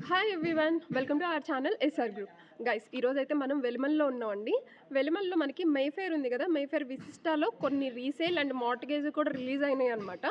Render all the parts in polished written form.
Hi everyone, welcome to our channel S R group. Guys, ఈరోజైతే మనం వెలిమల్లో ఉన్నామండి. వెలిమల్లో మనకి మైఫేర్ ఉంది కదా, మైఫేర్ విశిష్టాలో కొన్ని రీసేల్ అండ్ మార్ట్గేజ్ కూడా రిలీజ్ అయినాయి అనమాట.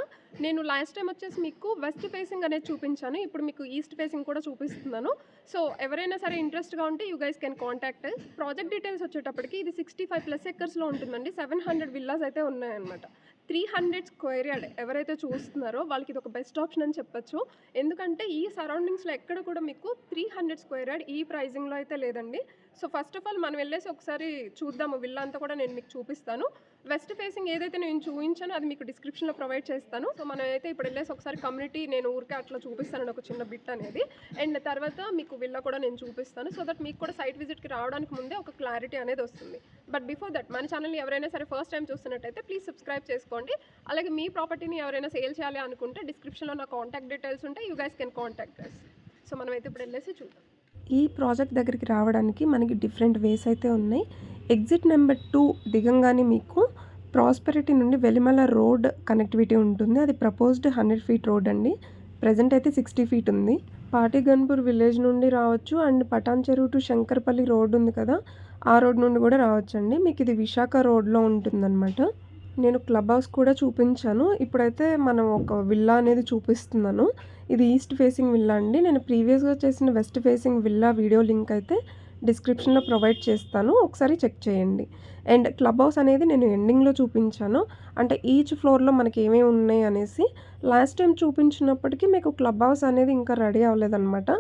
నేను లాస్ట్ టైం వచ్చేసి మీకు వెస్ట్ ఫేసింగ్ అనేది చూపించాను, ఇప్పుడు మీకు ఈస్ట్ ఫేసింగ్ కూడా చూపిస్తున్నాను. సో ఎవరైనా సరే ఇంట్రెస్ట్గా ఉంటే you guys can contact. Project details వచ్చేటప్పటికి ఇది 65+ ఎకర్స్లో ఉంటుందండి. 700 విల్లాస్ అయితే ఉన్నాయన్నమాట. 300 స్క్వేర్ యార్డ్ ఎవరైతే చూస్తున్నారో వాళ్ళకి ఇది ఒక బెస్ట్ ఆప్షన్ అని చెప్పొచ్చు. ఎందుకంటే ఈ సరౌండింగ్స్లో ఎక్కడ కూడా మీకు 300 స్క్వేర్ యార్డ్ ఈ ప్రైజింగ్లో అయితే లేదండి. సో ఫస్ట్ ఆఫ్ ఆల్ మనం వెళ్ళేసి ఒకసారి చూద్దాము. విల్లా అంతా కూడా నేను మీకు చూపిస్తాను. వెస్ట్ ఫేసింగ్ ఏదైతే నేను చూపించానో అది మీకు డిస్క్రిప్షన్లో ప్రొవైడ్ చేస్తాను. సో మనం అయితే ఇప్పుడు వెళ్ళేసి ఒకసారి కమ్యూనిటీ నేను ఊరికే అట్లా చూపిస్తాను ఒక చిన్న బిట్ అనేది. అండ్ తర్వాత మీకు విల్లా కూడా నేను చూపిస్తాను, సో దట్ మీకు కూడా సైట్ విజిట్కి రావడానికి ముందే ఒక క్లారిటీ అనేది వస్తుంది. బట్ బిఫోర్ దట్ మన ఛానల్ని ఎవరైనా సరే ఫస్ట్ టైం చూస్తున్నట్టయితే ప్లీజ్ సబ్స్క్రైబ్ చేసుకోండి. అలాగే మీ ప్రాపర్టీని ఎవరైనా సేల్ చేయాలి అనుకుంటే డిస్క్రిప్షన్లో నా కాంటాక్ట్ డీటెయిల్స్ ఉంటాయి. You guys can contact us. So మనమైతే ఇప్పుడు వెళ్ళేసి చూద్దాం. ఈ ప్రాజెక్ట్ దగ్గరికి రావడానికి మనకి డిఫరెంట్ వేస్ అయితే ఉన్నాయి. ఎగ్జిట్ నెంబర్ 2 దిగంగానే మీకు ప్రాస్పెరిటీ నుండి వెలిమల రోడ్ కనెక్టివిటీ ఉంటుంది. అది ప్రపోజ్డ్ 100 ఫీట్ రోడ్ అండి. ప్రజెంట్ అయితే 60 ఫీట్ ఉంది. పాటిగన్పూర్ విలేజ్ నుండి రావచ్చు అండ్ పటాన్ చెరువు టు శంకర్పల్లి రోడ్ ఉంది కదా, ఆ రోడ్ నుండి కూడా రావచ్చండి. మీకు ఇది విశాఖ రోడ్లో ఉంటుందన్నమాట. నేను క్లబ్ హౌస్ కూడా చూపించాను. ఇప్పుడైతే మనం ఒక విల్లా అనేది చూపిస్తున్నాను. ఇది ఈస్ట్ ఫేసింగ్ విల్లా అండి. నేను ప్రీవియస్గా చేసిన west facing villa video link అయితే డిస్క్రిప్షన్లో ప్రొవైడ్ చేస్తాను, ఒకసారి చెక్ చేయండి. అండ్ క్లబ్ హౌస్ అనేది నేను ఎండింగ్లో చూపించాను, అంటే ఈచ్ ఫ్లోర్లో మనకి ఏమేమి ఉన్నాయి అనేసి. లాస్ట్ టైం చూపించినప్పటికీ మీకు క్లబ్ హౌస్ అనేది ఇంకా రెడీ అవ్వలేదన్నమాట.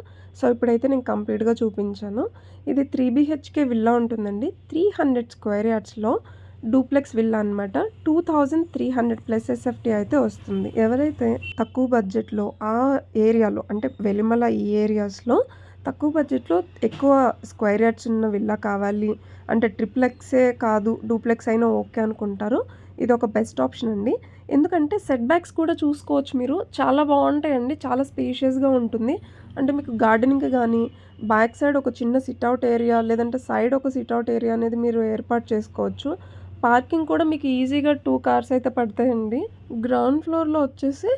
సో ఇప్పుడైతే నేను కంప్లీట్గా చూపించాను. ఇది 3 BHK విల్లా ఉంటుందండి. 300 స్క్వేర్ యార్డ్స్లో డూప్లెక్స్ విల్లా అనమాట. 2300+ SFT అయితే వస్తుంది. ఎవరైతే తక్కువ బడ్జెట్లో ఆ ఏరియాలో, అంటే వెలిమల ఈ ఏరియాస్లో తక్కువ బడ్జెట్లో ఎక్కువ స్క్వేర్ యార్డ్స్ ఉన్న విల్లా కావాలి అంటే ట్రిప్లెక్సే కాదు డూప్లెక్స్ అయినా ఓకే అనుకుంటారు, ఇది ఒక బెస్ట్ ఆప్షన్ అండి. ఎందుకంటే సెట్ బ్యాక్స్ కూడా చూసుకోవచ్చు మీరు, చాలా బాగుంటాయండి. చాలా స్పేషియస్గా ఉంటుంది. అంటే మీకు గార్డెనింగ్ కానీ బ్యాక్ సైడ్ ఒక చిన్న సిట్అవుట్ ఏరియా, లేదంటే సైడ్ ఒక సిట్అవుట్ ఏరియా అనేది మీరు ఏర్పాటు చేసుకోవచ్చు. పార్కింగ్ కూడా మీకు ఈజీగా 2 కార్స్ అయితే పడతాయండి. గ్రౌండ్ ఫ్లోర్లో వచ్చేసి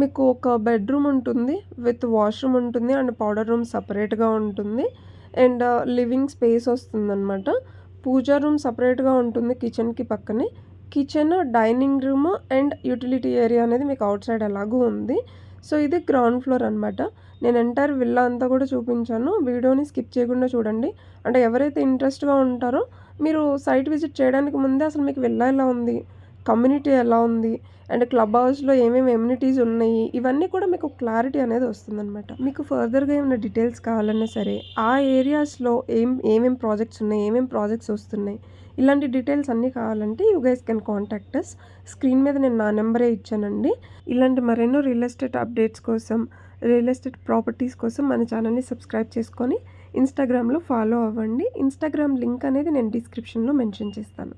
మీకు ఒక బెడ్రూమ్ ఉంటుంది విత్ వాష్రూమ్ ఉంటుంది అండ్ పౌడర్ రూమ్ సపరేట్గా ఉంటుంది. అండ్ లివింగ్ స్పేస్ వస్తుందన్నమాట. పూజా రూమ్ సపరేట్గా ఉంటుంది కిచెన్కి పక్కనే. Kitchen, dining room and utility area అనేది మీకు అవుట్ సైడ్ ఎలాగూ ఉంది. సో ఇది గ్రౌండ్ ఫ్లోర్ అనమాట. నేను ఎంటైర్ విల్లా అంతా కూడా చూపించాను, వీడియోని స్కిప్ చేయకుండా చూడండి. అంటే ఎవరైతే ఇంట్రెస్ట్గా ఉంటారో మీరు సైట్ విజిట్ చేయడానికి ముందే అసలు మీకు విల్లా ఎలా ఉంది, కమ్యూనిటీ ఎలా ఉంది అండ్ క్లబ్ హౌస్లో ఏమేమి ఎమ్యూనిటీస్ ఉన్నాయి, ఇవన్నీ కూడా మీకు క్లారిటీ అనేది వస్తుందన్నమాట. మీకు ఫర్దర్గా ఏమైనా డీటెయిల్స్ కావాలన్నా సరే, ఆ ఏరియాస్లో ఏమేమి ప్రాజెక్ట్స్ ఉన్నాయి, ఏమేమి ప్రాజెక్ట్స్ వస్తున్నాయి, ఇలాంటి డీటెయిల్స్ అన్నీ కావాలంటే you guys can contact us. Screen మీద నేను నా నెంబరే ఇచ్చానండి. ఇలాంటి మరెన్నో రియల్ ఎస్టేట్ అప్డేట్స్ కోసం, రియల్ ఎస్టేట్ ప్రాపర్టీస్ కోసం మన ఛానల్ని సబ్స్క్రైబ్ చేసుకొని ఇన్స్టాగ్రామ్లో ఫాలో అవ్వండి. ఇన్స్టాగ్రామ్ లింక్ అనేది నేను డిస్క్రిప్షన్లో మెన్షన్ చేస్తాను.